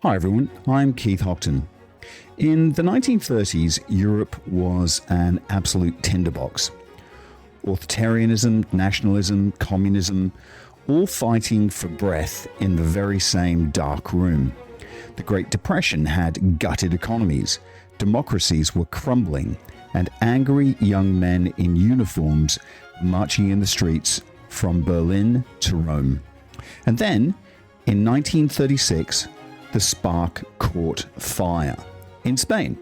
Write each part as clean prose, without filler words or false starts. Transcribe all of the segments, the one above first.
Hi everyone, I'm Keith Hocton. In the 1930s, Europe was an absolute tinderbox. Authoritarianism, nationalism, communism, all fighting for breath in the very same dark room. The Great Depression had gutted economies, democracies were crumbling, and angry young men in uniforms marching in the streets from Berlin to Rome. And then, in 1936, the spark caught fire in Spain.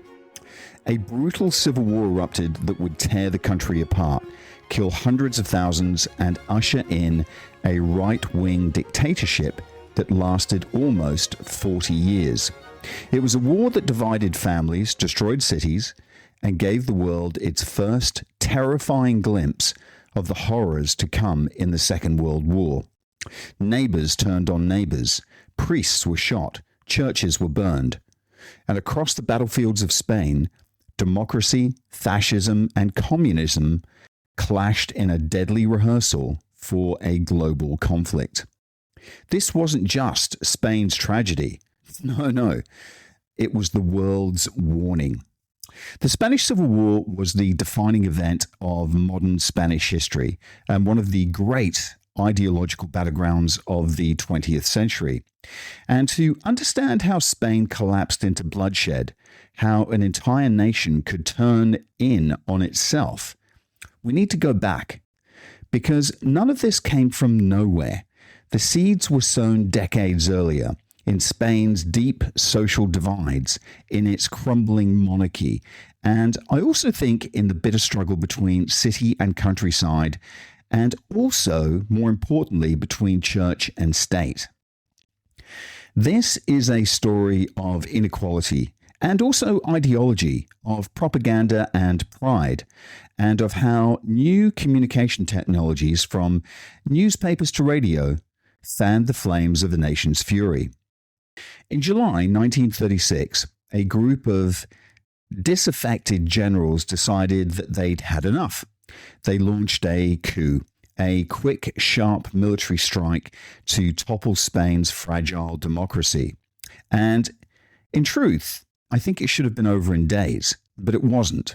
A brutal civil war erupted that would tear the country apart, kill hundreds of thousands, and usher in a right-wing dictatorship that lasted almost 40 years. It was a war that divided families, destroyed cities, and gave the world its first terrifying glimpse of the horrors to come in the Second World War. Neighbors turned on neighbors, priests were shot, churches were burned, and across the battlefields of Spain, democracy, fascism, and communism clashed in a deadly rehearsal for a global conflict. This wasn't just Spain's tragedy. No, it was the world's warning. The Spanish Civil War was the defining event of modern Spanish history and one of the great ideological battlegrounds of the 20th century. And to understand how Spain collapsed into bloodshed, how an entire nation could turn in on itself, we need to go back, because none of this came from nowhere. The seeds were sown decades earlier in Spain's deep social divides, in its crumbling monarchy, and I also think in the bitter struggle between city and countryside, and also, more importantly, between church and state. This is a story of inequality and also ideology, of propaganda and pride, and of how new communication technologies, from newspapers to radio, fanned the flames of the nation's fury. In July 1936, a group of disaffected generals decided that they'd had enough. They launched a coup, a quick, sharp military strike to topple Spain's fragile democracy. And in truth, I think it should have been over in days, but it wasn't.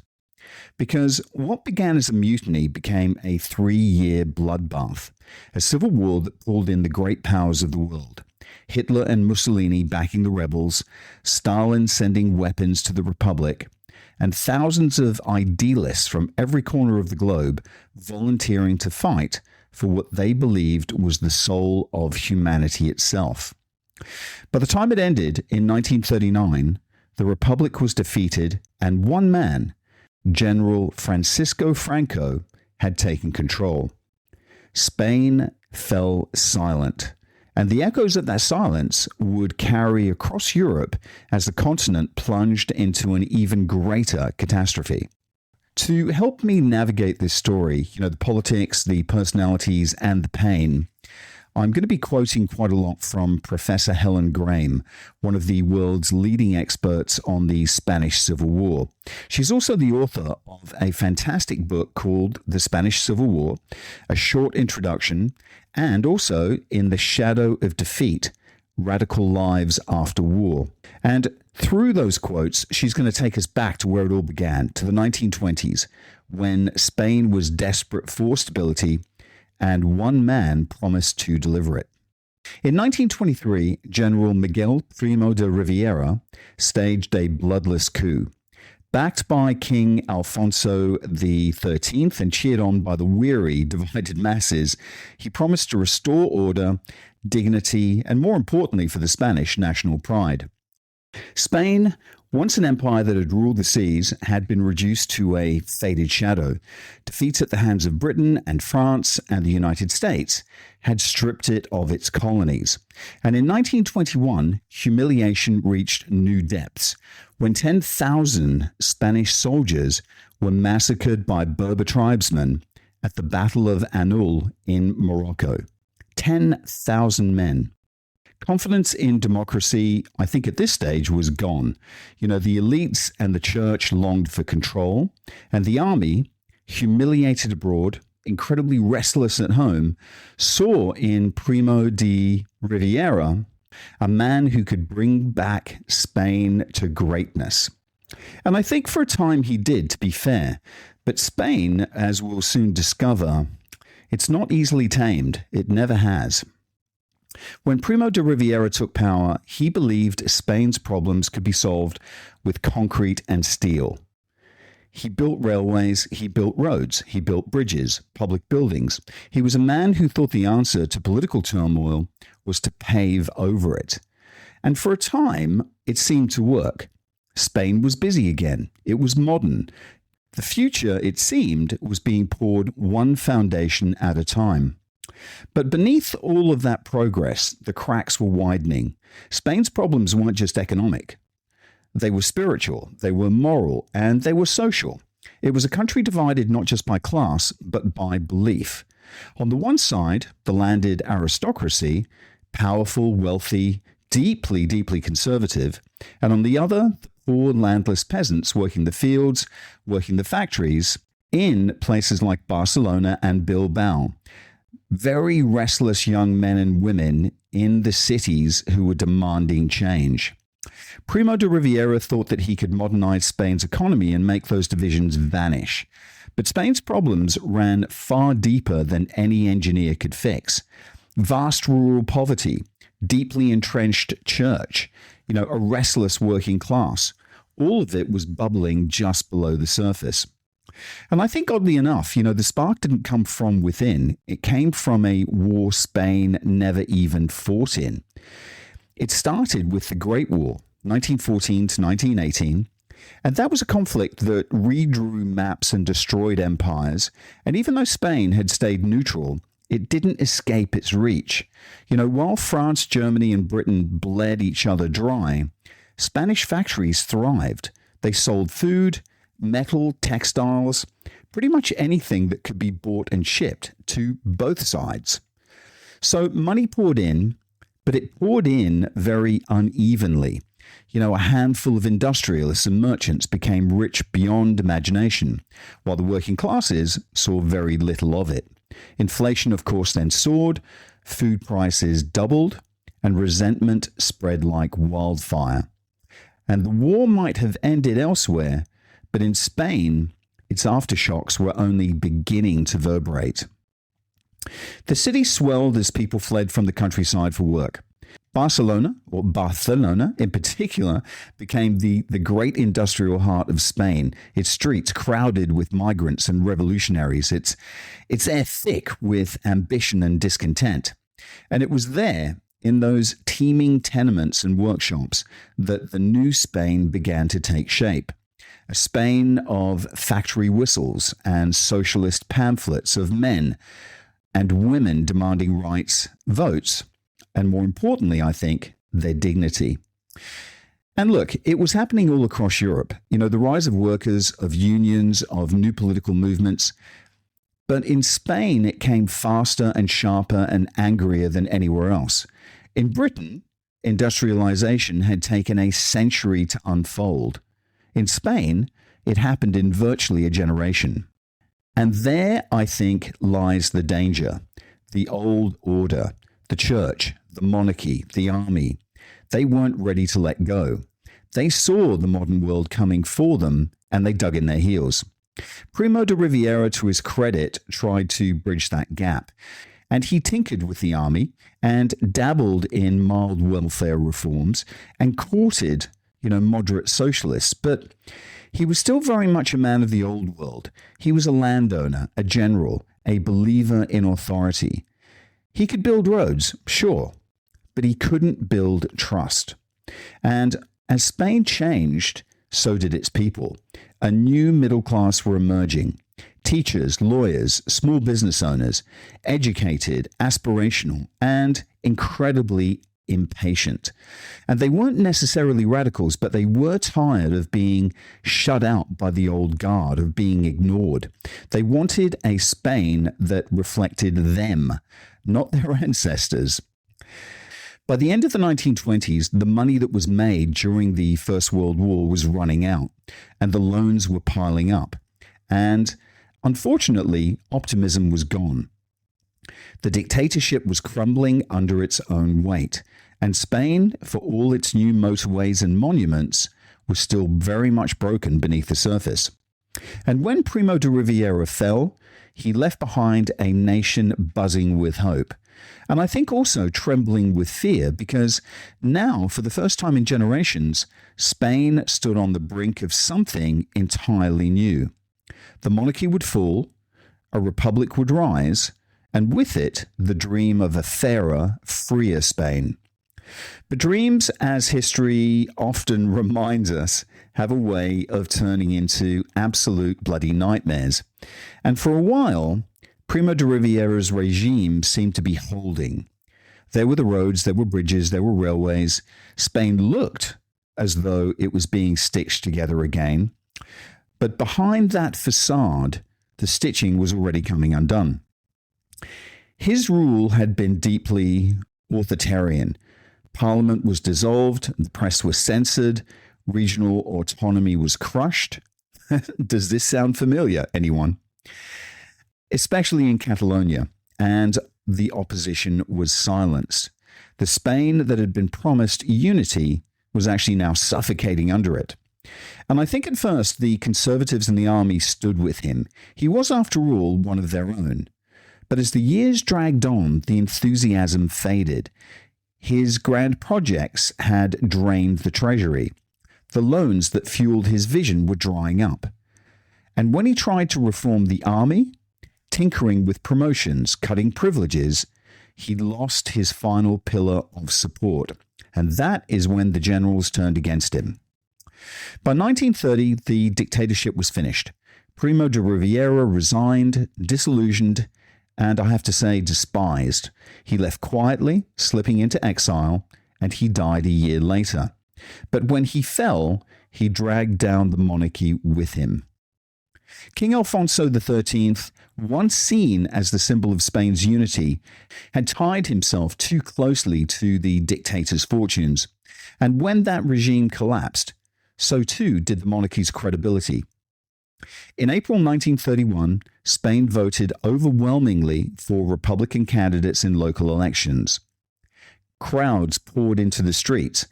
Because what began as a mutiny became a 3-year bloodbath, a civil war that pulled in the great powers of the world. Hitler and Mussolini backing the rebels, Stalin sending weapons to the Republic, and thousands of idealists from every corner of the globe volunteering to fight for what they believed was the soul of humanity itself. By the time it ended in 1939, the Republic was defeated, and one man, General Francisco Franco, had taken control. Spain fell silent, and the echoes of that silence would carry across Europe as the continent plunged into an even greater catastrophe. To help me navigate this story, the politics, the personalities, and the pain, I'm going to be quoting quite a lot from Professor Helen Graham, one of the world's leading experts on the Spanish Civil War. She's also the author of a fantastic book called The Spanish Civil War, a short introduction, and also In the Shadow of Defeat, Radical Lives After War. And through those quotes, she's going to take us back to where it all began, to the 1920s, when Spain was desperate for stability, and one man promised to deliver it. In 1923, General Miguel Primo de Rivera staged a bloodless coup. Backed by King Alfonso XIII and cheered on by the weary, divided masses, he promised to restore order, dignity, and more importantly for the Spanish, national pride. Spain, once an empire that had ruled the seas, had been reduced to a faded shadow. Defeats at the hands of Britain and France and the United States had stripped it of its colonies. And in 1921, humiliation reached new depths when 10,000 Spanish soldiers were massacred by Berber tribesmen at the Battle of Anul in Morocco. 10,000 men. Confidence in democracy, I think at this stage, was gone. The elites and the church longed for control, and the army, humiliated abroad, incredibly restless at home, saw in Primo de Rivera a man who could bring back Spain to greatness. And I think for a time he did, to be fair. But Spain, as we'll soon discover, it's not easily tamed. It never has. When Primo de Rivera took power, he believed Spain's problems could be solved with concrete and steel. He built railways, he built roads, he built bridges, public buildings. He was a man who thought the answer to political turmoil was to pave over it. And for a time, it seemed to work. Spain was busy again. It was modern. The future, it seemed, was being poured one foundation at a time. But beneath all of that progress, the cracks were widening. Spain's problems weren't just economic. They were spiritual, they were moral, and they were social. It was a country divided not just by class, but by belief. On the one side, the landed aristocracy, powerful, wealthy, deeply, deeply conservative, and on the other, the poor landless peasants working the fields, working the factories in places like Barcelona and Bilbao. Very restless young men and women in the cities who were demanding change. Primo de Rivera thought that he could modernize Spain's economy and make those divisions vanish. But Spain's problems ran far deeper than any engineer could fix. Vast rural poverty, deeply entrenched church, a restless working class. All of it was bubbling just below the surface. And I think, oddly enough, the spark didn't come from within. It came from a war Spain never even fought in. It started with the Great War, 1914 to 1918, and that was a conflict that redrew maps and destroyed empires. And even though Spain had stayed neutral, it didn't escape its reach. While France, Germany, and Britain bled each other dry, Spanish factories thrived. They sold food, metal, textiles, pretty much anything that could be bought and shipped to both sides. So money poured in, but it poured in very unevenly. A handful of industrialists and merchants became rich beyond imagination, while the working classes saw very little of it. Inflation, of course, then soared, food prices doubled, and resentment spread like wildfire. And the war might have ended elsewhere, but in Spain, its aftershocks were only beginning to reverberate. The city swelled as people fled from the countryside for work. Barcelona in particular, became the great industrial heart of Spain, its streets crowded with migrants and revolutionaries, its air thick with ambition and discontent. And it was there, in those teeming tenements and workshops, that the new Spain began to take shape. A Spain of factory whistles and socialist pamphlets, of men and women demanding rights, votes, and more importantly, I think, their dignity. And look, it was happening all across Europe. The rise of workers, of unions, of new political movements. But in Spain, it came faster and sharper and angrier than anywhere else. In Britain, industrialization had taken a century to unfold. In Spain, it happened in virtually a generation. And there, I think, lies the danger. The old order, the church, the monarchy, the army, they weren't ready to let go. They saw the modern world coming for them, and they dug in their heels. Primo de Rivera, to his credit, tried to bridge that gap. And he tinkered with the army and dabbled in mild welfare reforms and courted, moderate socialists. But he was still very much a man of the old world. He was a landowner, a general, a believer in authority. He could build roads, sure, but he couldn't build trust. And as Spain changed, so did its people. A new middle class were emerging. Teachers, lawyers, small business owners, educated, aspirational, and incredibly impatient. And they weren't necessarily radicals, but they were tired of being shut out by the old guard, of being ignored. They wanted a Spain that reflected them, not their ancestors. By the end of the 1920s, the money that was made during the First World War was running out, and the loans were piling up. And unfortunately, optimism was gone. The dictatorship was crumbling under its own weight, And Spain, for all its new motorways and monuments, was still very much broken beneath the surface. And when Primo de Rivera fell, he left behind a nation buzzing with hope. And I think also trembling with fear, because now, for the first time in generations, Spain stood on the brink of something entirely new. The monarchy would fall, a republic would rise, and with it, the dream of a fairer, freer Spain. But dreams, as history often reminds us, have a way of turning into absolute bloody nightmares. And for a while, Primo de Rivera's regime seemed to be holding. There were the roads, there were bridges, there were railways. Spain looked as though it was being stitched together again. But behind that facade, the stitching was already coming undone. His rule had been deeply authoritarian. Parliament was dissolved, the press was censored, regional autonomy was crushed. Does this sound familiar, anyone? Especially in Catalonia, and the opposition was silenced. The Spain that had been promised unity was actually now suffocating under it. And I think at first the conservatives in the army stood with him. He was, after all, one of their own. But as the years dragged on, the enthusiasm faded. His grand projects had drained the treasury. The loans that fueled his vision were drying up. And when he tried to reform the army, tinkering with promotions, cutting privileges, he lost his final pillar of support. And that is when the generals turned against him. By 1930, the dictatorship was finished. Primo de Rivera resigned, disillusioned, and I have to say, despised. He left quietly, slipping into exile, and he died a year later. But when he fell, he dragged down the monarchy with him. King Alfonso XIII, once seen as the symbol of Spain's unity, had tied himself too closely to the dictator's fortunes. And when that regime collapsed, so too did the monarchy's credibility. In April 1931, Spain voted overwhelmingly for Republican candidates in local elections. Crowds poured into the streets,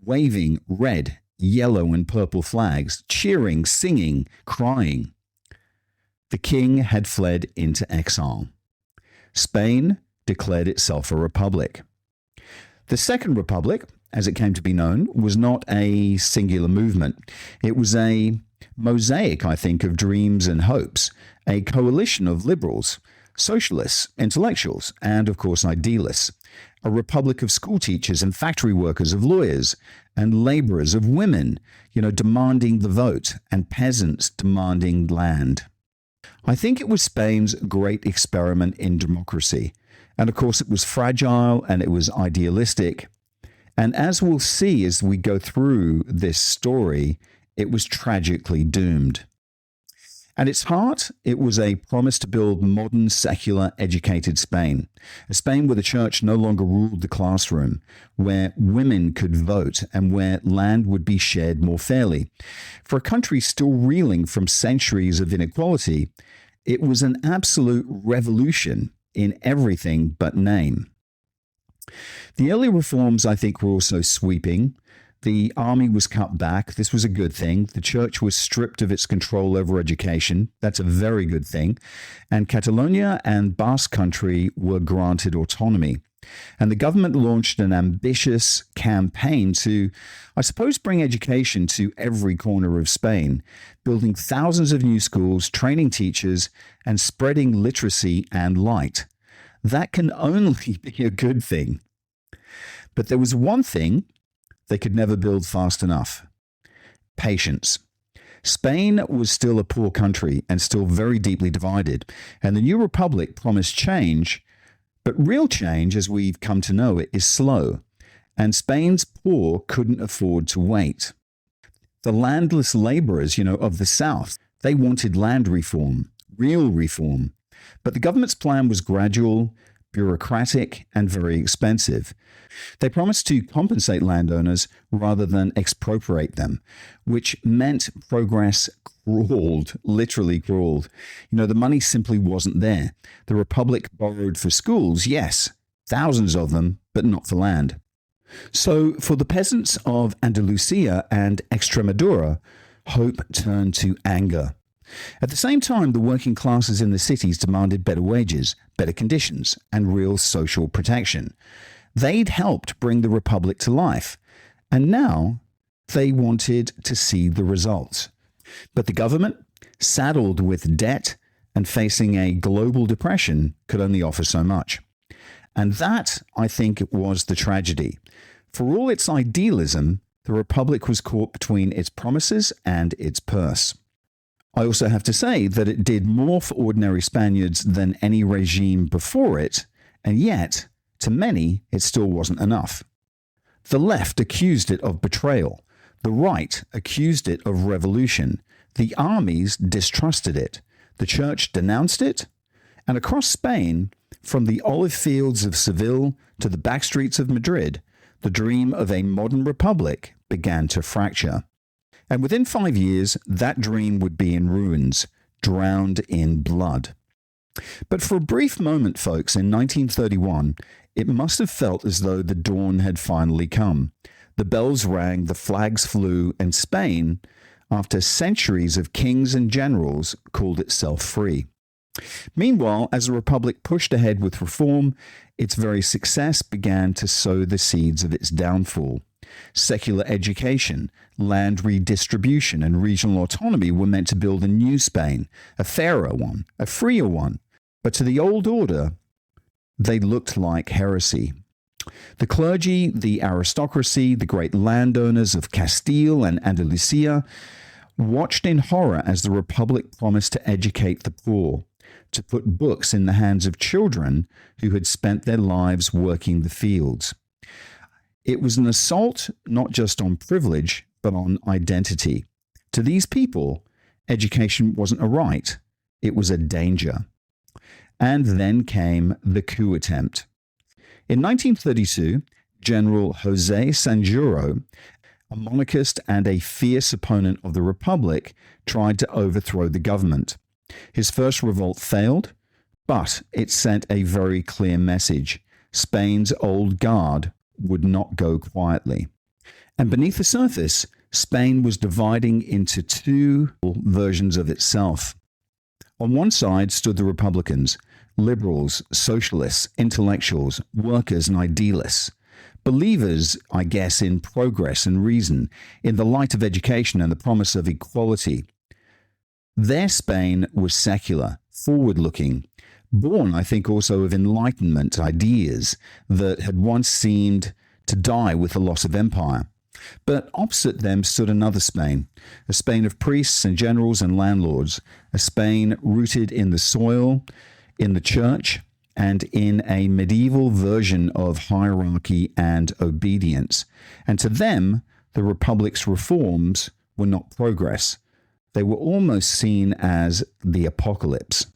waving red, yellow, and purple flags, cheering, singing, crying. The king had fled into exile. Spain declared itself a republic. The Second Republic, as it came to be known, was not a singular movement. It was a mosaic, I think, of dreams and hopes, a coalition of liberals, socialists, intellectuals, and, of course, idealists, a republic of school teachers and factory workers, of lawyers and laborers, of women, demanding the vote, and peasants demanding land. I think it was Spain's great experiment in democracy. And of course, it was fragile and it was idealistic. And as we'll see as we go through this story, it was tragically doomed. At its heart, it was a promise to build modern, secular, educated Spain. A Spain where the church no longer ruled the classroom, where women could vote, and where land would be shared more fairly. For a country still reeling from centuries of inequality, it was an absolute revolution in everything but name. The early reforms, I think, were also sweeping. The army was cut back. This was a good thing. The church was stripped of its control over education. That's a very good thing. And Catalonia and Basque Country were granted autonomy. And the government launched an ambitious campaign to, I suppose, bring education to every corner of Spain, building thousands of new schools, training teachers, and spreading literacy and light. That can only be a good thing. But there was one thing they could never build fast enough: patience. Spain was still a poor country and still very deeply divided, and the new republic promised change, but real change, as we've come to know it, is slow, and Spain's poor couldn't afford to wait. The landless laborers, of the south, they wanted land reform, real reform, but the government's plan was gradual, bureaucratic, and very expensive. They promised to compensate landowners rather than expropriate them, which meant progress crawled, literally crawled. The money simply wasn't there. The Republic borrowed for schools, yes, thousands of them, but not for land. So, for the peasants of Andalusia and Extremadura, hope turned to anger. At the same time, the working classes in the cities demanded better wages, better conditions, and real social protection. They'd helped bring the Republic to life, and now they wanted to see the results. But the government, saddled with debt and facing a global depression, could only offer so much. And that, I think, was the tragedy. For all its idealism, the Republic was caught between its promises and its purse. I also have to say that it did more for ordinary Spaniards than any regime before it, and yet, to many, it still wasn't enough. The left accused it of betrayal. The right accused it of revolution. The armies distrusted it. The church denounced it. And across Spain, from the olive fields of Seville to the back streets of Madrid, the dream of a modern republic began to fracture. And within 5 years, that dream would be in ruins, drowned in blood. But for a brief moment, folks, in 1931, it must have felt as though the dawn had finally come. The bells rang, the flags flew, and Spain, after centuries of kings and generals, called itself free. Meanwhile, as the Republic pushed ahead with reform, its very success began to sow the seeds of its downfall. Secular education, land redistribution, and regional autonomy were meant to build a new Spain, a fairer one, a freer one. But to the old order, they looked like heresy. The clergy, the aristocracy, the great landowners of Castile and Andalusia watched in horror as the Republic promised to educate the poor, to put books in the hands of children who had spent their lives working the fields. It was an assault not just on privilege, but on identity. To these people, education wasn't a right, it was a danger. And then came the coup attempt. In 1932, General José Sanjuro, a monarchist and a fierce opponent of the Republic, tried to overthrow the government. His first revolt failed, but it sent a very clear message. Spain's old guard would not go quietly. And beneath the surface, Spain was dividing into two versions of itself. On one side stood the Republicans, liberals, socialists, intellectuals, workers, and idealists. Believers, I guess, in progress and reason, in the light of education and the promise of equality. Their Spain was secular, forward-looking, born, I think, also of Enlightenment ideas that had once seemed to die with the loss of empire. But opposite them stood another Spain, a Spain of priests and generals and landlords, a Spain rooted in the soil, in the church, and in a medieval version of hierarchy and obedience. And to them, the Republic's reforms were not progress. They were almost seen as the apocalypse.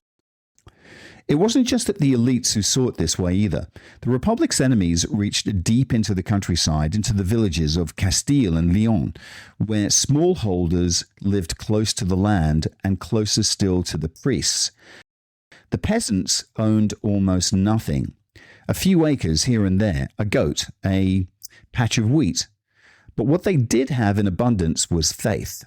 It wasn't just that the elites who saw it this way either. The Republic's enemies reached deep into the countryside, into the villages of Castile and Leon, where smallholders lived close to the land and closer still to the priests. The peasants owned almost nothing. A few acres here and there, a goat, a patch of wheat. But what they did have in abundance was faith.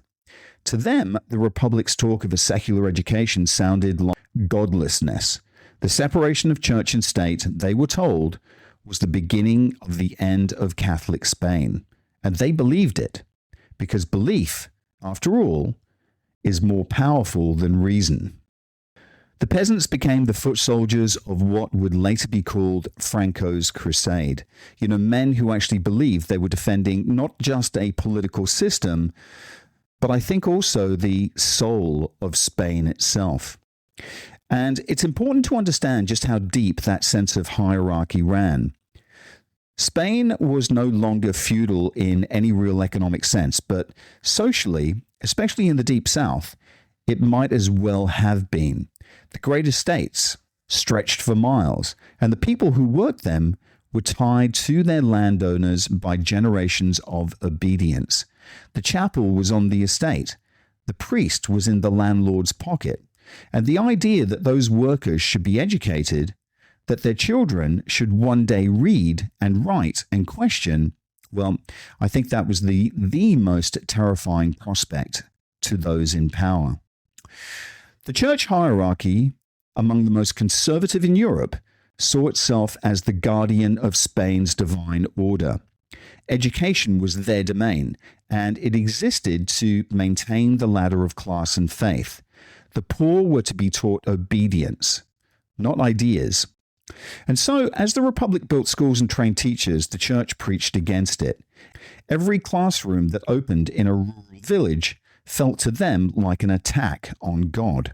To them, the Republic's talk of a secular education sounded like godlessness. The separation of church and state, they were told, was the beginning of the end of Catholic Spain. And they believed it, because belief, after all, is more powerful than reason. The peasants became the foot soldiers of what would later be called Franco's crusade. Men who actually believed they were defending not just a political system, but I think also the soul of Spain itself. And it's important to understand just how deep that sense of hierarchy ran. Spain was no longer feudal in any real economic sense, but socially, especially in the Deep South, it might as well have been. The great estates stretched for miles, and the people who worked them were tied to their landowners by generations of obedience. The chapel was on the estate. The priest was in the landlord's pocket. And the idea that those workers should be educated, that their children should one day read and write and question, Well, I think that was the most terrifying prospect to those in power. The church hierarchy, among the most conservative in Europe, saw itself as the guardian of Spain's divine order. Education was their domain, and it existed to maintain the ladder of class and faith. The poor were to be taught obedience, not ideas. And so, as the Republic built schools and trained teachers, the church preached against it. Every classroom that opened in a rural village felt to them like an attack on God.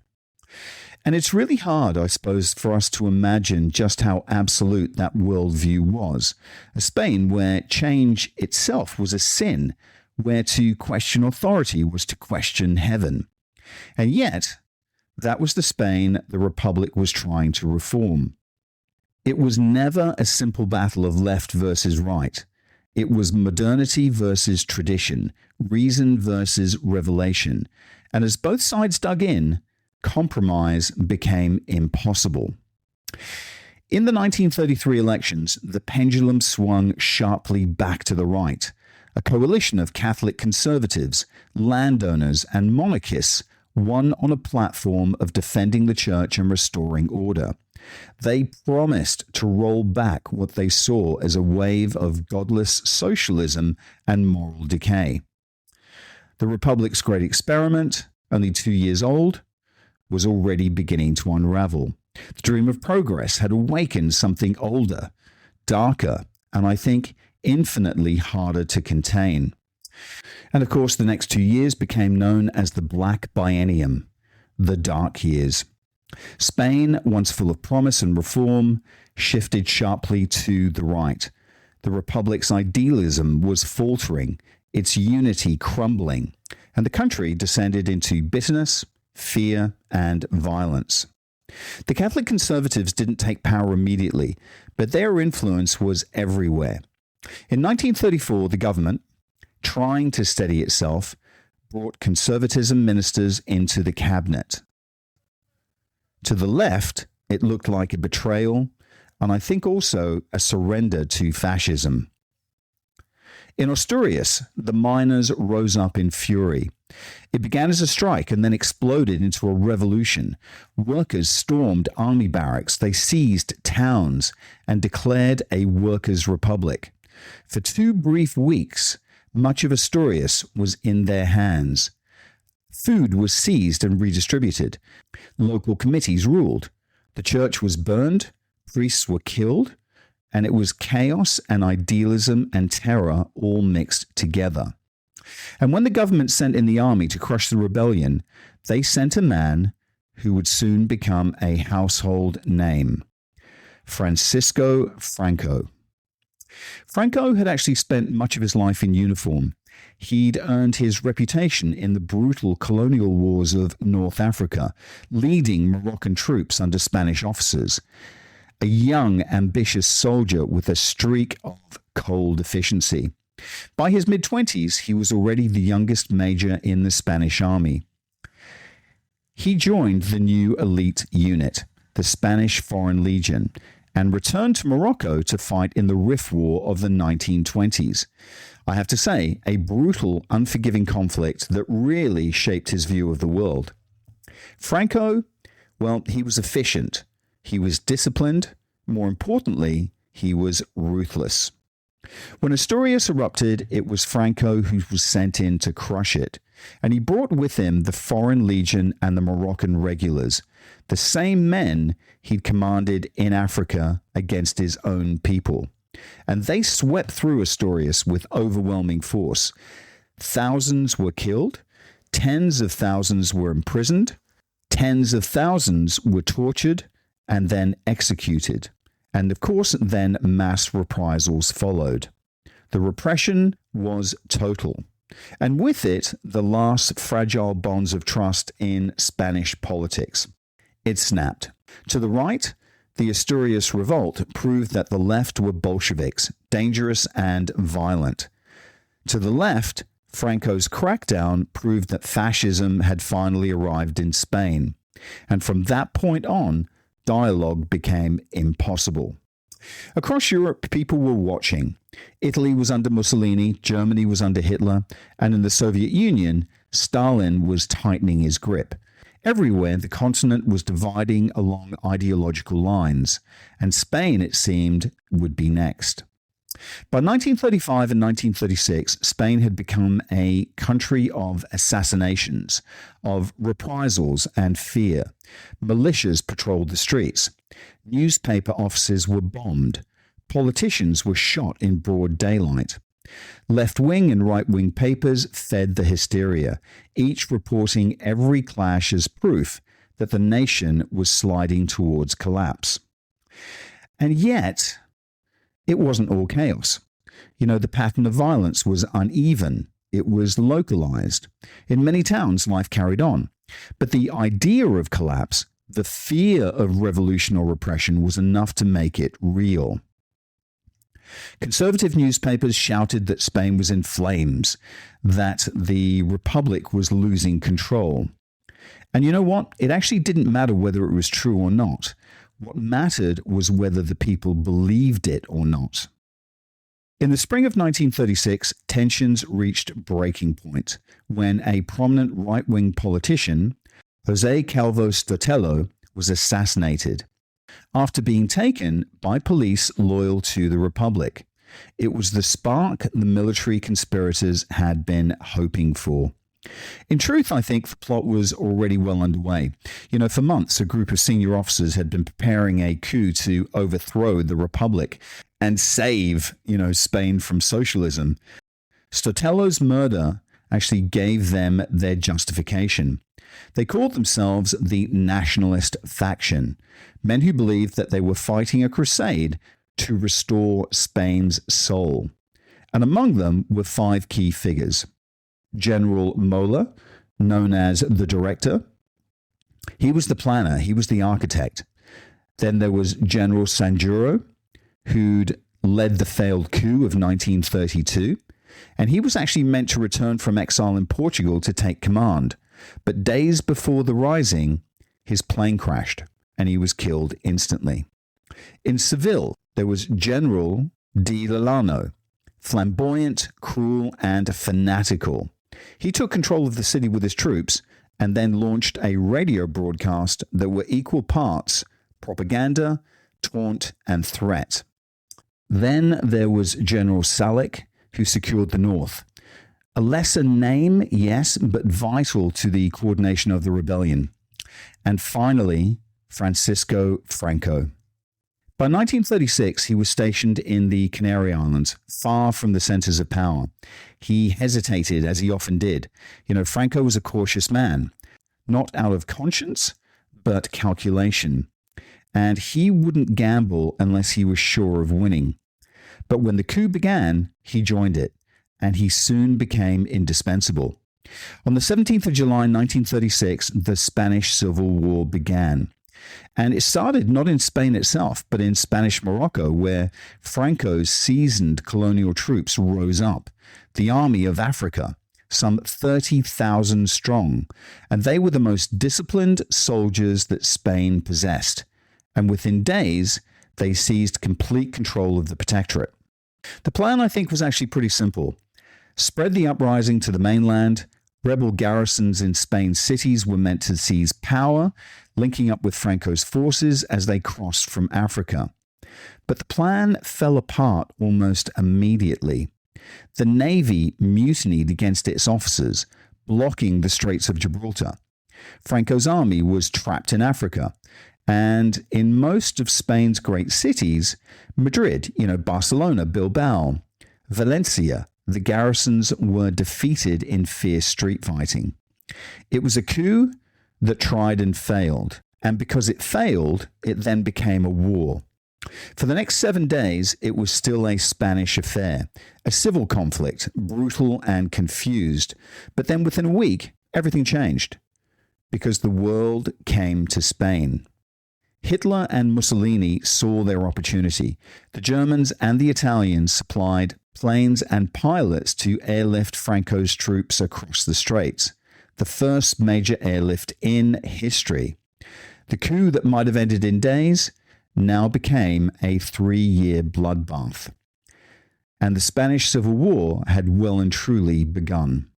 And it's really hard, I suppose, for us to imagine just how absolute that worldview was. A Spain where change itself was a sin, where to question authority was to question heaven. And yet, that was the Spain the Republic was trying to reform. It was never a simple battle of left versus right. It was modernity versus tradition, reason versus revelation. And as both sides dug in, compromise became impossible. In the 1933 elections, the pendulum swung sharply back to the right. A coalition of Catholic conservatives, landowners, and monarchists won on a platform of defending the church and restoring order. They promised to roll back what they saw as a wave of godless socialism and moral decay. The Republic's great experiment, only 2 years old, was already beginning to unravel. The dream of progress had awakened something older, darker, and I think infinitely harder to contain. And of course, the next 2 years became known as the Black Biennium, the Dark Years. Spain, once full of promise and reform, shifted sharply to the right. The Republic's idealism was faltering, its unity crumbling, and the country descended into bitterness, fear, and violence. The Catholic conservatives didn't take power immediately, but their influence was everywhere. In 1934, the government, trying to steady itself, brought conservatism ministers into the cabinet. To the left, it looked like a betrayal, and I think also a surrender to fascism. In Asturias, the miners rose up in fury. It began as a strike and then exploded into a revolution. Workers stormed army barracks, they seized towns, and declared a workers' republic. For 2 brief weeks, much of Asturias was in their hands. Food was seized and redistributed. Local committees ruled. The church was burned, priests were killed, and it was chaos and idealism and terror all mixed together. And when the government sent in the army to crush the rebellion, they sent a man who would soon become a household name, Francisco Franco. Franco had actually spent much of his life in uniform. He'd earned his reputation in the brutal colonial wars of North Africa, leading Moroccan troops under Spanish officers. A young, ambitious soldier with a streak of cold efficiency. By his mid-20s, he was already the youngest major in the Spanish army. He joined the new elite unit, the Spanish Foreign Legion, and returned to Morocco to fight in the Rif War of the 1920s. I have to say, a brutal, unforgiving conflict that really shaped his view of the world. Franco, well, he was efficient. He was disciplined. More importantly, he was ruthless. When Asturias erupted, it was Franco who was sent in to crush it, and he brought with him the Foreign Legion and the Moroccan regulars, the same men he'd commanded in Africa against his own people. And they swept through Asturias with overwhelming force. Thousands were killed, tens of thousands were imprisoned, tens of thousands were tortured and then executed. And of course, then mass reprisals followed. The repression was total. And with it, the last fragile bonds of trust in Spanish politics. It snapped. To the right, the Asturias revolt proved that the left were Bolsheviks, dangerous and violent. To the left, Franco's crackdown proved that fascism had finally arrived in Spain. And from that point on, dialogue became impossible. Across Europe, people were watching. Italy was under Mussolini, Germany was under Hitler, and in the Soviet Union, Stalin was tightening his grip. Everywhere, the continent was dividing along ideological lines, and Spain, it seemed, would be next. By 1935 and 1936, Spain had become a country of assassinations, of reprisals and fear. Militias patrolled the streets. Newspaper offices were bombed. Politicians were shot in broad daylight. Left-wing and right-wing papers fed the hysteria, each reporting every clash as proof that the nation was sliding towards collapse. And yet, it wasn't all chaos. The pattern of violence was uneven. It was localized. In many towns, life carried on. But the idea of collapse, the fear of revolution or repression, was enough to make it real. Conservative newspapers shouted that Spain was in flames, that the Republic was losing control. And you know what? It actually didn't matter whether it was true or not. What mattered was whether the people believed it or not. In the spring of 1936, tensions reached breaking point when a prominent right-wing politician, José Calvo Sotelo, was assassinated after being taken by police loyal to the Republic. It was the spark the military conspirators had been hoping for. In truth, I think the plot was already well underway. For months, a group of senior officers had been preparing a coup to overthrow the Republic and save, Spain from socialism. Sotelo's murder actually gave them their justification. They called themselves the Nationalist Faction, men who believed that they were fighting a crusade to restore Spain's soul. And among them were 5 key figures. General Mola, known as the Director. He was the planner, he was the architect. Then there was General Sanjuro, who'd led the failed coup of 1932, and he was actually meant to return from exile in Portugal to take command. But days before the rising, his plane crashed, and he was killed instantly. In Seville, there was General Di Lalano, flamboyant, cruel, and fanatical. He took control of the city with his troops and then launched a radio broadcast that were equal parts propaganda, taunt, and threat. Then there was General Salic, who secured the north. A lesser name, yes, but vital to the coordination of the rebellion. And finally, Francisco Franco. By 1936, he was stationed in the Canary Islands, far from the centers of power. He hesitated, as he often did. Franco was a cautious man, not out of conscience, but calculation. And he wouldn't gamble unless he was sure of winning. But when the coup began, he joined it, and he soon became indispensable. On the 17th of July, 1936, the Spanish Civil War began. And it started not in Spain itself, but in Spanish Morocco, where Franco's seasoned colonial troops rose up, the Army of Africa, some 30,000 strong, and they were the most disciplined soldiers that Spain possessed. And within days, they seized complete control of the protectorate. The plan, I think, was actually pretty simple. Spread the uprising to the mainland. Rebel garrisons in Spain's cities were meant to seize power, linking up with Franco's forces as they crossed from Africa. But the plan fell apart almost immediately. The Navy mutinied against its officers, blocking the Straits of Gibraltar. Franco's army was trapped in Africa. And in most of Spain's great cities, Madrid, Barcelona, Bilbao, Valencia, the garrisons were defeated in fierce street fighting. It was a coup that tried and failed. And because it failed, it then became a war. For the next 7 days, it was still a Spanish affair, a civil conflict, brutal and confused. But then within a week, everything changed because the world came to Spain. Hitler and Mussolini saw their opportunity. The Germans and the Italians supplied planes and pilots to airlift Franco's troops across the straits, the first major airlift in history. The coup that might have ended in days now became a 3-year bloodbath. And the Spanish Civil War had well and truly begun.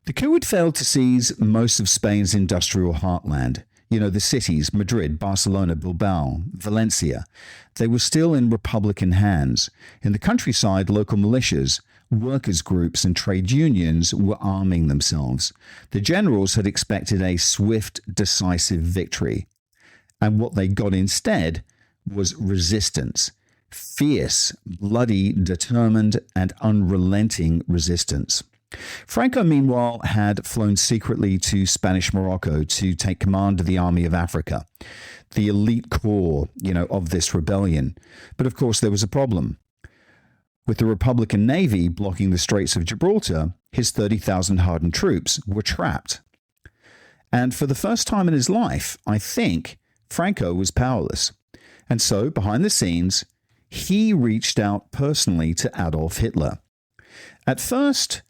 The coup had failed to seize most of Spain's industrial heartland. The cities, Madrid, Barcelona, Bilbao, Valencia, they were still in Republican hands. In the countryside, local militias, workers' groups, and trade unions were arming themselves. The generals had expected a swift, decisive victory. And what they got instead was resistance. Fierce, bloody, determined, and unrelenting resistance. Franco, meanwhile, had flown secretly to Spanish Morocco to take command of the Army of Africa, the elite corps, of this rebellion. But of course, there was a problem. With the Republican Navy blocking the Straits of Gibraltar, his 30,000 hardened troops were trapped. And for the first time in his life, I think, Franco was powerless. And so, behind the scenes, he reached out personally to Adolf Hitler. At first,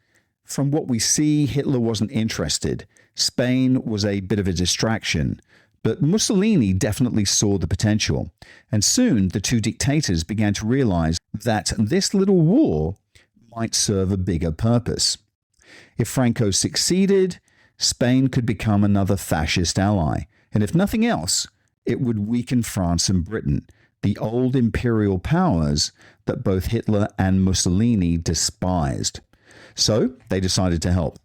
from what we see, Hitler wasn't interested. Spain was a bit of a distraction. But Mussolini definitely saw the potential. And soon the two dictators began to realize that this little war might serve a bigger purpose. If Franco succeeded, Spain could become another fascist ally. And if nothing else, it would weaken France and Britain, the old imperial powers that both Hitler and Mussolini despised. So they decided to help.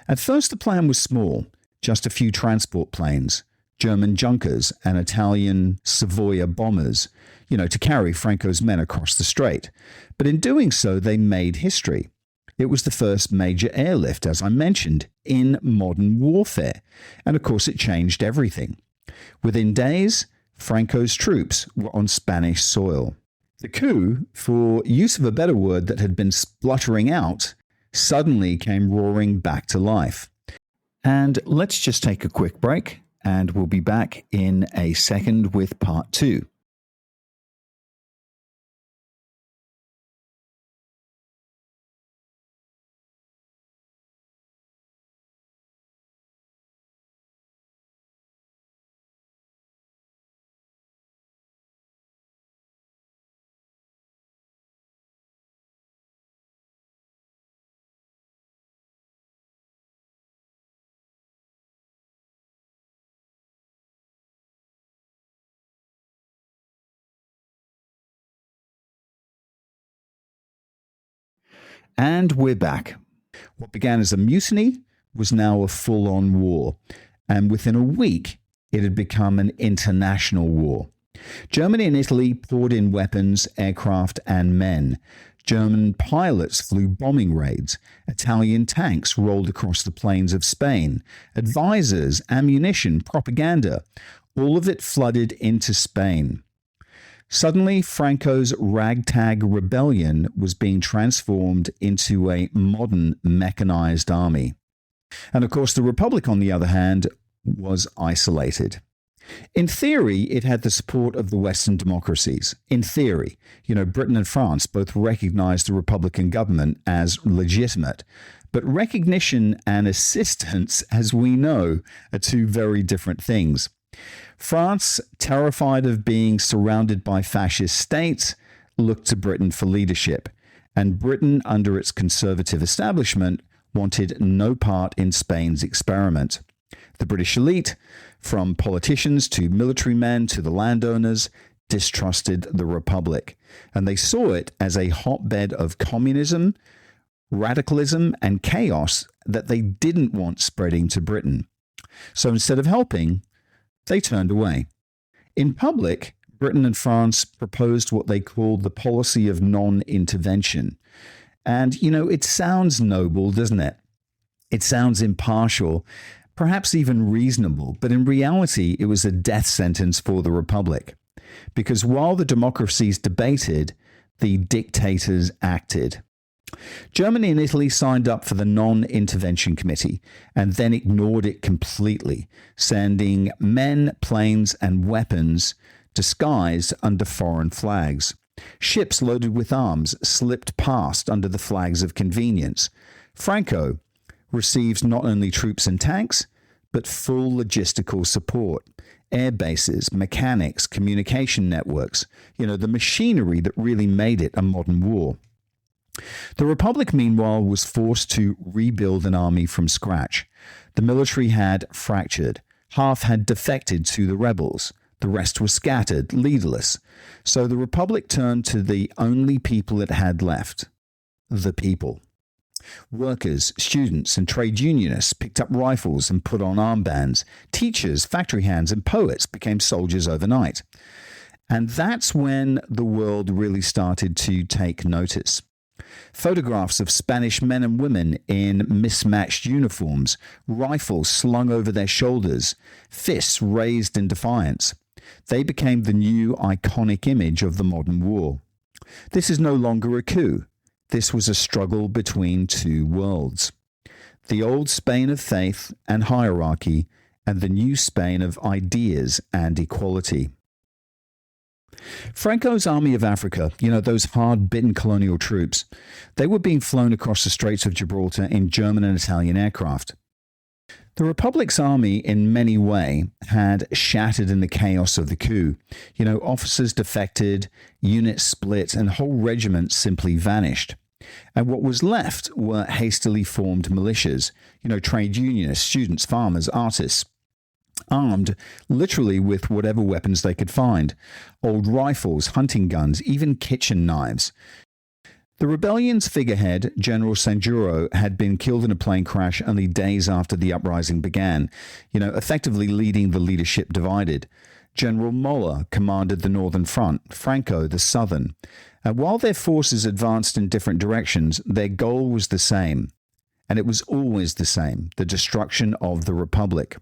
At first, the plan was small, just a few transport planes, German Junkers and Italian Savoia bombers, to carry Franco's men across the strait. But in doing so, they made history. It was the first major airlift, as I mentioned, in modern warfare. And of course, it changed everything. Within days, Franco's troops were on Spanish soil. The coup, for use of a better word that had been spluttering out, suddenly came roaring back to life. And let's just take a quick break, and we'll be back in a second with part 2. And we're back. What began as a mutiny was now a full-on war. And within a week, it had become an international war. Germany and Italy poured in weapons, aircraft, and men. German pilots flew bombing raids. Italian tanks rolled across the plains of Spain. Advisors, ammunition, propaganda, all of it flooded into Spain. Suddenly, Franco's ragtag rebellion was being transformed into a modern mechanized army. And of course, the Republic, on the other hand, was isolated. In theory, it had the support of the Western democracies. In theory, Britain and France both recognized the Republican government as legitimate. But recognition and assistance, as we know, are two very different things. France, terrified of being surrounded by fascist states, looked to Britain for leadership. And Britain, under its conservative establishment, wanted no part in Spain's experiment. The British elite, from politicians to military men to the landowners, distrusted the Republic. And they saw it as a hotbed of communism, radicalism, and chaos that they didn't want spreading to Britain. So instead of helping, they turned away. In public, Britain and France proposed what they called the policy of non-intervention. And, it sounds noble, doesn't it? It sounds impartial, perhaps even reasonable, but in reality, it was a death sentence for the Republic. Because while the democracies debated, the dictators acted. Germany and Italy signed up for the Non-Intervention Committee and then ignored it completely, sending men, planes, and weapons disguised under foreign flags. Ships loaded with arms slipped past under the flags of convenience. Franco received not only troops and tanks, but full logistical support. air bases, mechanics, communication networks, the machinery that really made it a modern war. The Republic, meanwhile, was forced to rebuild an army from scratch. The military had fractured. Half had defected to the rebels. The rest were scattered, leaderless. So the Republic turned to the only people it had left: the people. Workers, students, and trade unionists picked up rifles and put on armbands. Teachers, factory hands, and poets became soldiers overnight. And that's when the world really started to take notice. Photographs of Spanish men and women in mismatched uniforms, rifles slung over their shoulders, fists raised in defiance. They became the new iconic image of the modern war. This is no longer a coup. This was a struggle between two worlds: the old Spain of faith and hierarchy, and the new Spain of ideas and equality. Franco's Army of Africa, those hard-bitten colonial troops, they were being flown across the Straits of Gibraltar in German and Italian aircraft. The Republic's army, in many ways, had shattered in the chaos of the coup. Officers defected, units split, and whole regiments simply vanished. And what was left were hastily formed militias, trade unionists, students, farmers, artists, armed literally with whatever weapons they could find: old rifles, hunting guns, even kitchen knives. The rebellion's figurehead, General Sanjuro, had been killed in a plane crash only days after the uprising began, effectively leading the leadership divided. General Mola commanded the northern front, Franco the southern. And while their forces advanced in different directions, their goal was the same. And it was always the same: the destruction of the Republic.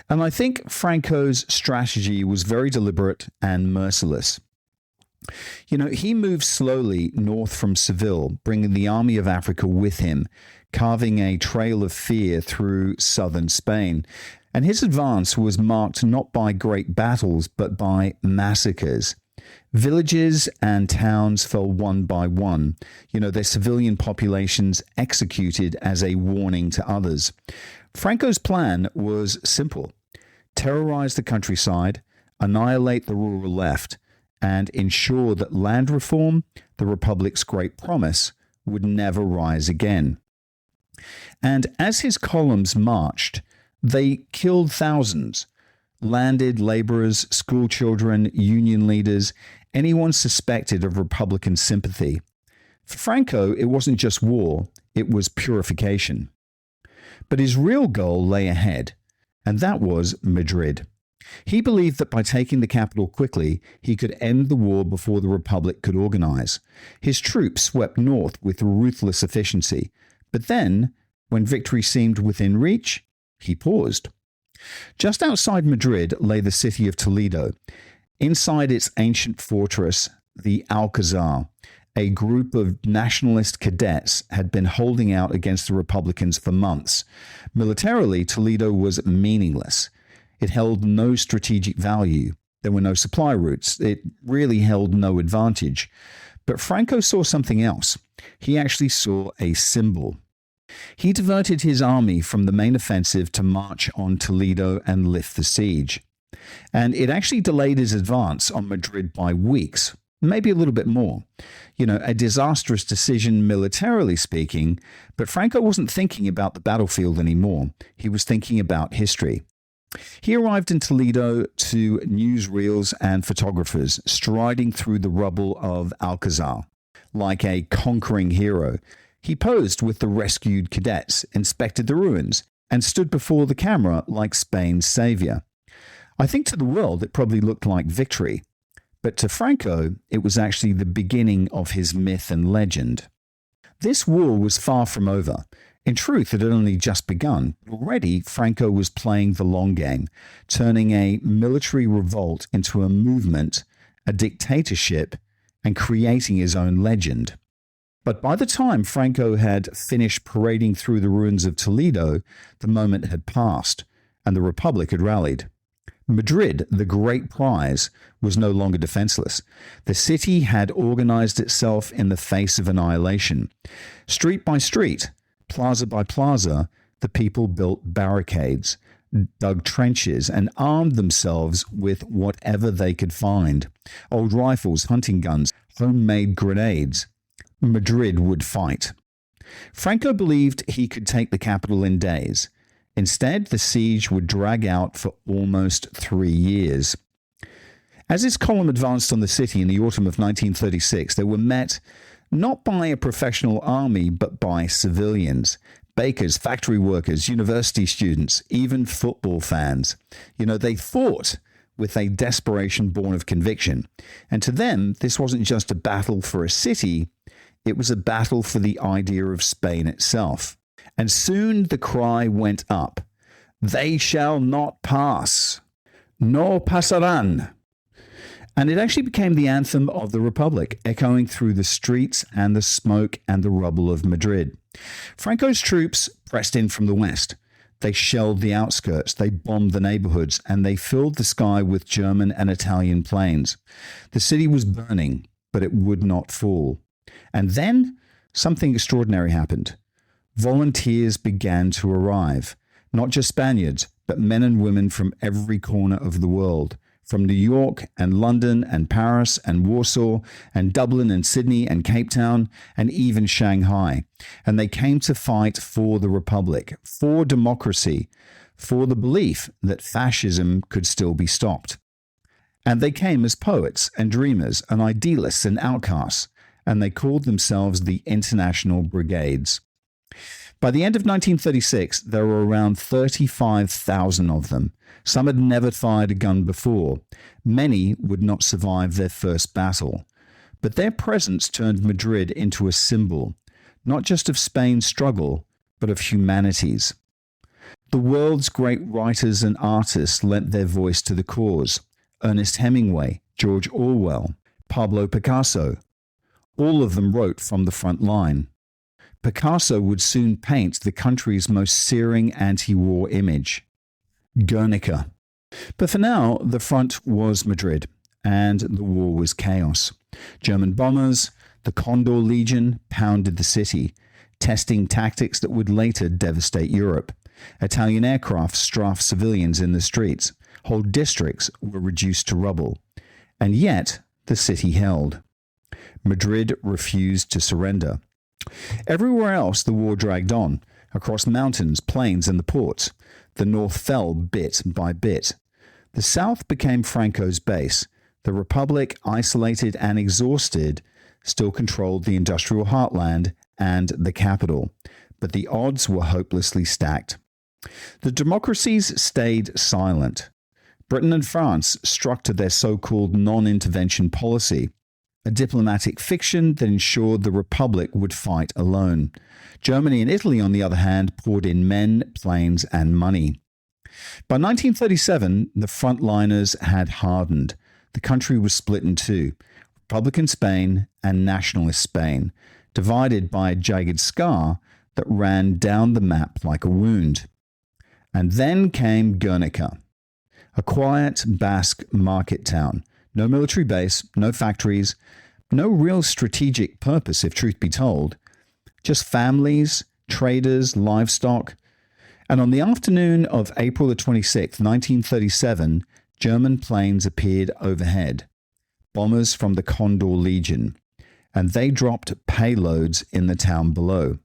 And I think Franco's strategy was very deliberate and merciless. He moved slowly north from Seville, bringing the Army of Africa with him, carving a trail of fear through southern Spain. And his advance was marked not by great battles, but by massacres. Villages and towns fell one by one, their civilian populations executed as a warning to others. Franco's plan was simple: terrorize the countryside, annihilate the rural left, and ensure that land reform, the Republic's great promise, would never rise again. And as his columns marched, they killed thousands: landed laborers, school children, union leaders, anyone suspected of Republican sympathy. For Franco, it wasn't just war, it was purification. But his real goal lay ahead, and that was Madrid. He believed that by taking the capital quickly, he could end the war before the Republic could organize. His troops swept north with ruthless efficiency, but then, when victory seemed within reach, he paused. Just outside Madrid lay the city of Toledo. Inside its ancient fortress, the Alcazar, a group of nationalist cadets had been holding out against the Republicans for months. Militarily, Toledo was meaningless. It held no strategic value. There were no supply routes. It really held no advantage. But Franco saw something else. He actually saw a symbol. He diverted his army from the main offensive to march on Toledo and lift the siege. And it actually delayed his advance on Madrid by weeks, maybe a little bit more. A disastrous decision militarily speaking, but Franco wasn't thinking about the battlefield anymore. He was thinking about history. He arrived in Toledo to newsreels and photographers, striding through the rubble of Alcazar like a conquering hero. He posed with the rescued cadets, inspected the ruins, and stood before the camera like Spain's savior. I think to the world it probably looked like victory, but to Franco it was actually the beginning of his myth and legend. This war was far from over. In truth, it had only just begun. Already, Franco was playing the long game, turning a military revolt into a movement, a dictatorship, and creating his own legend. But by the time Franco had finished parading through the ruins of Toledo, the moment had passed, and the Republic had rallied. Madrid, the great prize, was no longer defenseless. The city had organized itself in the face of annihilation. Street by street, plaza by plaza, the people built barricades. dug trenches and armed themselves with whatever they could find. Old rifles, hunting guns, homemade grenades. Madrid would fight. Franco believed he could take the capital in days. Instead, the siege would drag out for almost 3 years. As his column advanced on the city in the autumn of 1936, they were met not by a professional army, but by civilians. Bakers, factory workers, university students, even football fans. They fought with a desperation born of conviction. And to them, this wasn't just a battle for a city, it was a battle for the idea of Spain itself. And soon the cry went up, "They shall not pass. No pasarán." And it actually became the anthem of the Republic, echoing through the streets and the smoke and the rubble of Madrid. Franco's troops pressed in from the west. They shelled the outskirts, they bombed the neighborhoods, and they filled the sky with German and Italian planes. The city was burning, but it would not fall. And then something extraordinary happened. Volunteers began to arrive, not just Spaniards, but men and women from every corner of the world. From New York and London and Paris and Warsaw and Dublin and Sydney and Cape Town and even Shanghai. And they came to fight for the Republic, for democracy, for the belief that fascism could still be stopped. And they came as poets and dreamers and idealists and outcasts, and they called themselves the International Brigades. By the end of 1936, there were around 35,000 of them. Some had never fired a gun before. Many would not survive their first battle. But their presence turned Madrid into a symbol, not just of Spain's struggle, but of humanity's. The world's great writers and artists lent their voice to the cause. Ernest Hemingway, George Orwell, Pablo Picasso. All of them wrote from the front line. Picasso would soon paint the country's most searing anti-war image, Guernica. But for now, the front was Madrid, and the war was chaos. German bombers, the Condor Legion, pounded the city, testing tactics that would later devastate Europe. Italian aircraft strafed civilians in the streets. Whole districts were reduced to rubble. And yet, the city held. Madrid refused to surrender. Everywhere else, the war dragged on, across mountains, plains, and the ports. The north fell bit by bit. The south became Franco's base. The Republic, isolated and exhausted, still controlled the industrial heartland and the capital. But the odds were hopelessly stacked. The democracies stayed silent. Britain and France stuck to their so-called non-intervention policy, a diplomatic fiction that ensured the Republic would fight alone. Germany and Italy, on the other hand, poured in men, planes, and money. By 1937, the frontliners had hardened. The country was split in two, Republican Spain and nationalist Spain, divided by a jagged scar that ran down the map like a wound. And then came Guernica, a quiet Basque market town. No military base, no factories, no real strategic purpose, if truth be told. Just families, traders, livestock. And on the afternoon of April the 26th, 1937, German planes appeared overhead, bombers from the Condor Legion, and they dropped payloads in the town below.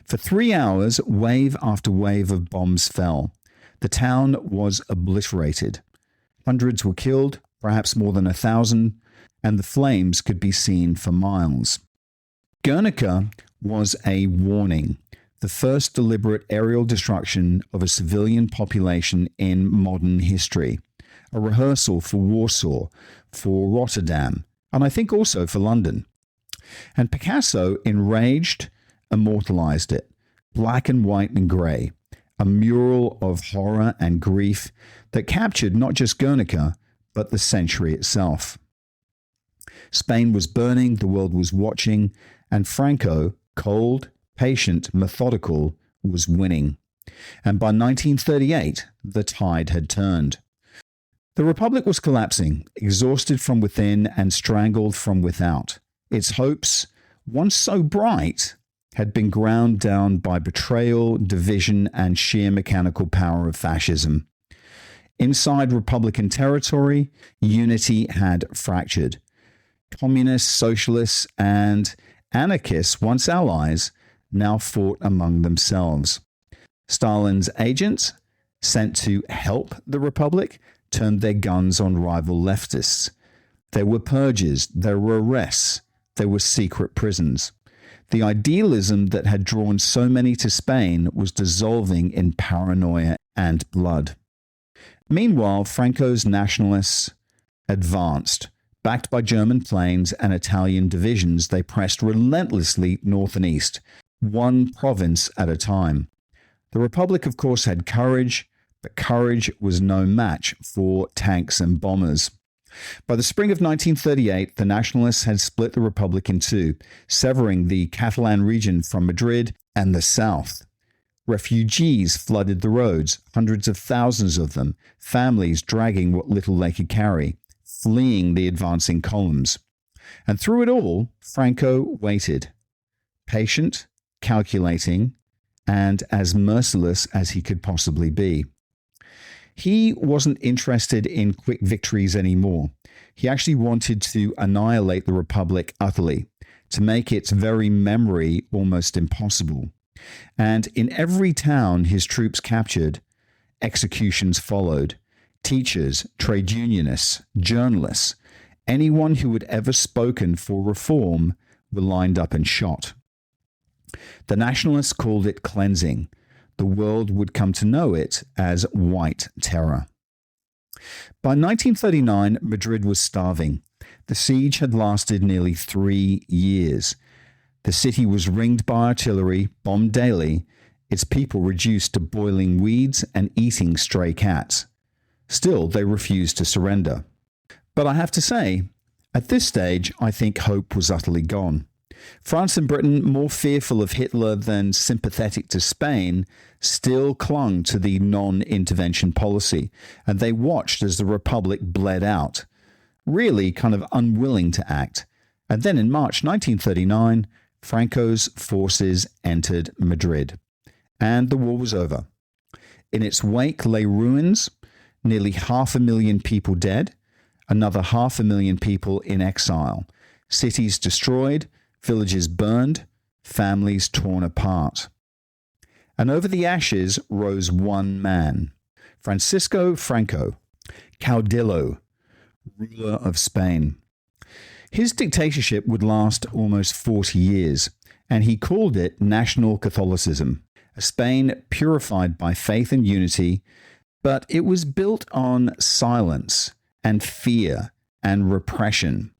For 3 hours, wave after wave of bombs fell. The town was obliterated. Hundreds were killed, perhaps more than 1,000, and the flames could be seen for miles. Guernica was a warning, the first deliberate aerial destruction of a civilian population in modern history, a rehearsal for Warsaw, for Rotterdam, and I think also for London. And Picasso, enraged, immortalized it, black and white and grey, a mural of horror and grief that captured not just Guernica, but the century itself. Spain was burning, the world was watching, and Franco, cold, patient, methodical, was winning. And by 1938, the tide had turned. The Republic was collapsing, exhausted from within and strangled from without. Its hopes, once so bright, had been ground down by betrayal, division, and sheer mechanical power of fascism. Inside Republican territory, unity had fractured. Communists, socialists, and anarchists, once allies, now fought among themselves. Stalin's agents, sent to help the Republic, turned their guns on rival leftists. There were purges, there were arrests, there were secret prisons. The idealism that had drawn so many to Spain was dissolving in paranoia and blood. Meanwhile, Franco's nationalists advanced. Backed by German planes and Italian divisions, they pressed relentlessly north and east, one province at a time. The Republic, of course, had courage, but courage was no match for tanks and bombers. By the spring of 1938, the nationalists had split the Republic in two, severing the Catalan region from Madrid and the south. Refugees flooded the roads, hundreds of thousands of them, families dragging what little they could carry, fleeing the advancing columns. And through it all, Franco waited, patient, calculating, and as merciless as he could possibly be. He wasn't interested in quick victories anymore. He actually wanted to annihilate the Republic utterly, to make its very memory almost impossible. And in every town his troops captured, executions followed. Teachers, trade unionists, journalists, anyone who had ever spoken for reform were lined up and shot. The nationalists called it cleansing. The world would come to know it as white terror. By 1939, Madrid was starving. The siege had lasted nearly 3 years. The city was ringed by artillery, bombed daily, its people reduced to boiling weeds and eating stray cats. Still, they refused to surrender. But I have to say, at this stage, I think hope was utterly gone. France and Britain, more fearful of Hitler than sympathetic to Spain, still clung to the non-intervention policy, and they watched as the Republic bled out, really kind of unwilling to act. And then in March 1939, Franco's forces entered Madrid, and the war was over. In its wake lay ruins, nearly 500,000 people dead, another 500,000 people in exile, cities destroyed, villages burned, families torn apart. And over the ashes rose one man, Francisco Franco, caudillo, ruler of Spain. His dictatorship would last almost 40 years, and he called it National Catholicism, a Spain purified by faith and unity, but it was built on silence and fear and repression.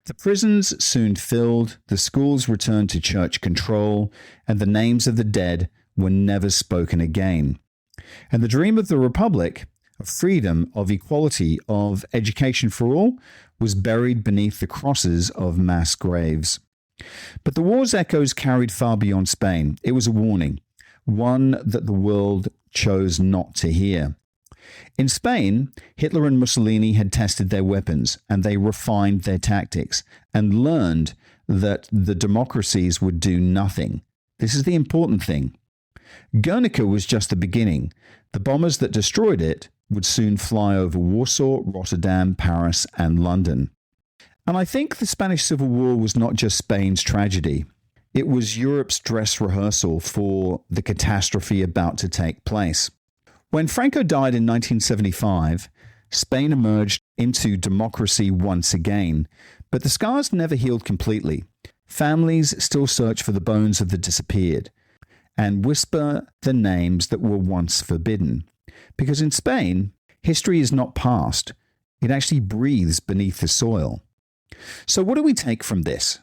The prisons soon filled, the schools returned to church control, and the names of the dead were never spoken again. And the dream of the Republic, of freedom, of equality, of education for all, was buried beneath the crosses of mass graves. But the war's echoes carried far beyond Spain. It was a warning, one that the world chose not to hear. In Spain, Hitler and Mussolini had tested their weapons, and they refined their tactics and learned that the democracies would do nothing. This is the important thing. Guernica was just the beginning. The bombers that destroyed it would soon fly over Warsaw, Rotterdam, Paris, and London. And I think the Spanish Civil War was not just Spain's tragedy. It was Europe's dress rehearsal for the catastrophe about to take place. When Franco died in 1975, Spain emerged into democracy once again, but the scars never healed completely. Families still search for the bones of the disappeared and whisper the names that were once forbidden. Because in Spain, history is not past. It actually breathes beneath the soil. So what do we take from this?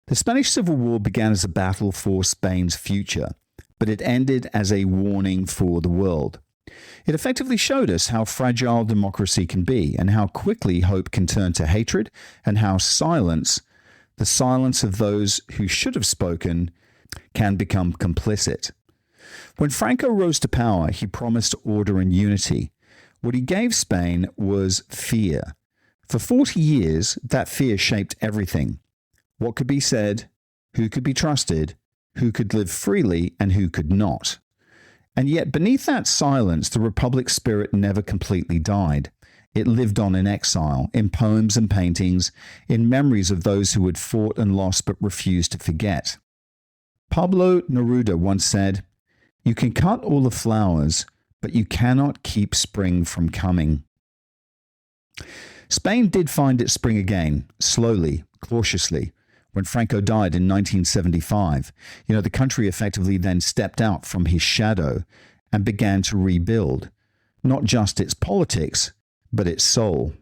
The Spanish Civil War began as a battle for Spain's future, but it ended as a warning for the world. It effectively showed us how fragile democracy can be and how quickly hope can turn to hatred and how silence, the silence of those who should have spoken, can become complicit. When Franco rose to power, he promised order and unity. What he gave Spain was fear. For 40 years, that fear shaped everything. What could be said, who could be trusted, who could live freely and who could not. And yet beneath that silence, the Republic spirit never completely died. It lived on in exile, in poems and paintings, in memories of those who had fought and lost but refused to forget. Pablo Neruda once said, "You can cut all the flowers, but you cannot keep spring from coming." Spain did find its spring again, slowly, cautiously, when Franco died in 1975. The country effectively then stepped out from his shadow and began to rebuild, not just its politics, but its soul.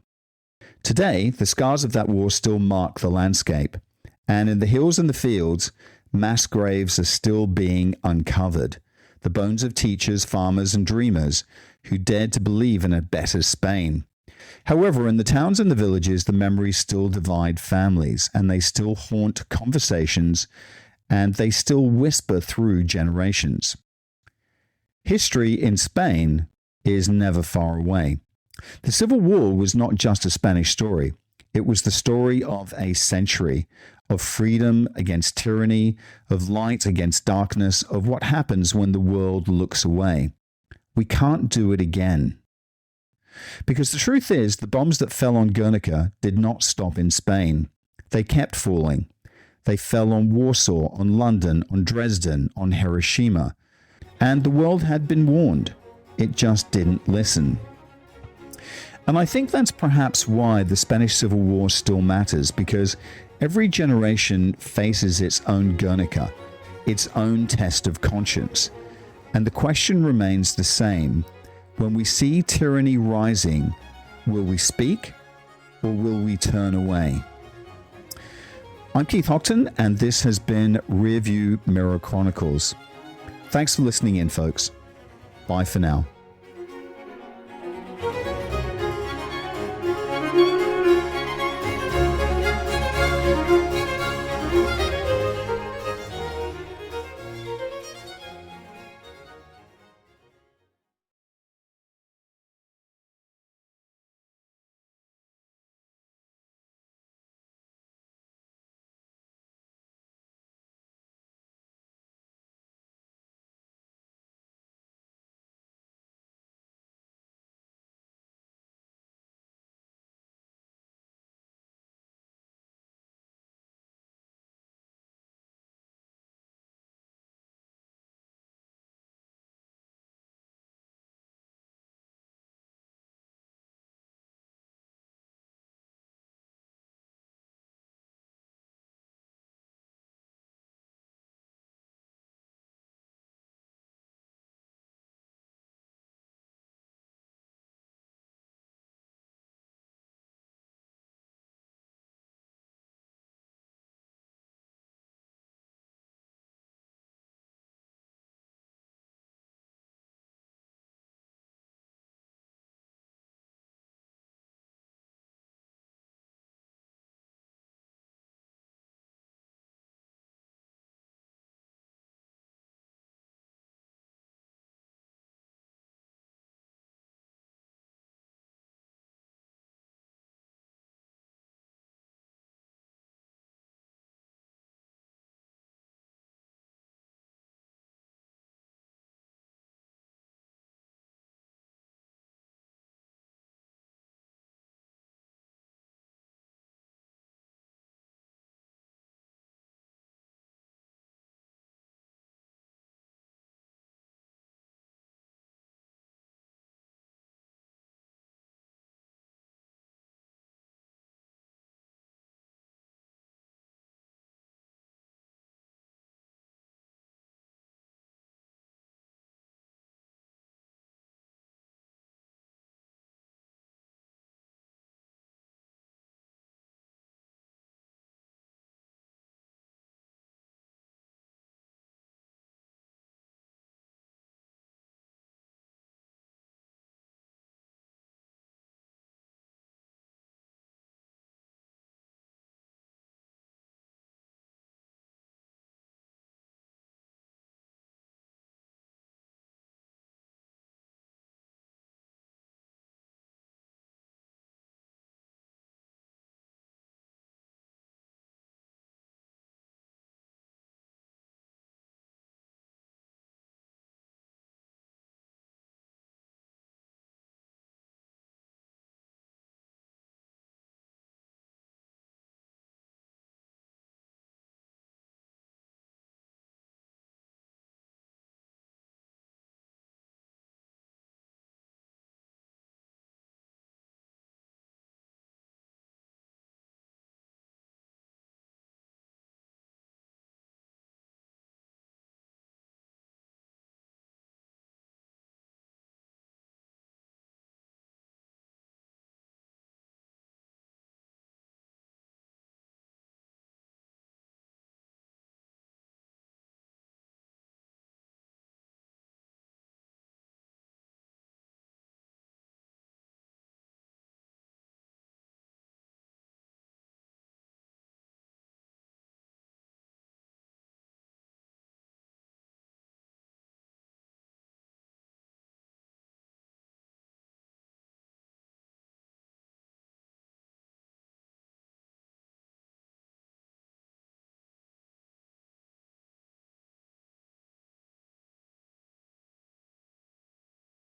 Today, the scars of that war still mark the landscape, and in the hills and the fields, mass graves are still being uncovered. The bones of teachers, farmers, and dreamers who dared to believe in a better Spain. However, in the towns and the villages, the memories still divide families, and they still haunt conversations, and they still whisper through generations. History in Spain is never far away. The Civil War was not just a Spanish story. It was the story of a century, of freedom against tyranny, of light against darkness, of what happens when the world looks away. We can't do it again. Because the truth is, the bombs that fell on Guernica did not stop in Spain. They kept falling. They fell on Warsaw, on London, on Dresden, on Hiroshima. And the world had been warned. It just didn't listen. And I think that's perhaps why the Spanish Civil War still matters, because every generation faces its own Guernica, its own test of conscience. And the question remains the same. When we see tyranny rising, will we speak or will we turn away? I'm Keith Hocton, and this has been Rearview Mirror Chronicles. Thanks for listening in, folks. Bye for now.